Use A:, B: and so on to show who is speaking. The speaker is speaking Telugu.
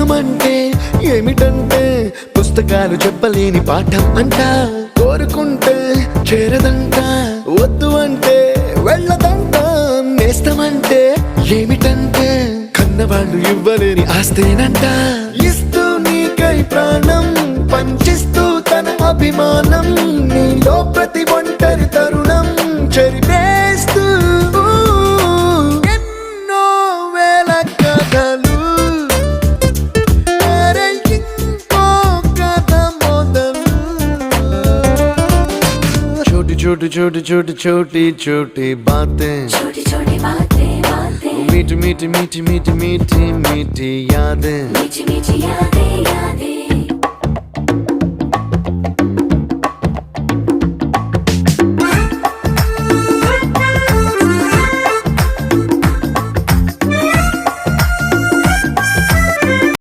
A: ప్రేమంటే ఏమిటంటే పుస్తకాలు చెప్పలేని పాఠం అంట. కోరుకుంటే చేరదంట, వద్దు అంటే వెళ్ళదంట. నేస్తమంటే ఏమిటంటే కన్నవాళ్ళు ఇవ్వలేని ఆస్తేనంట. ఇస్తూ నీకై ప్రాణం పంచిస్తూ తన అభిమానం, నీలో ప్రతి ఒంటరి తరుణం చెరిపేస్తూ ఎన్నో వేల కథలు. అరే ఇంకో కథ మొదలు. छोटी छोटी छोटी छोटी छोटी छोटी बातें,
B: छोटी छोटी बातें बातें,
A: मीठी मीठी मीठी मीठी मीठी मीठी यादें,
B: मीठी मीठी यादें यादें.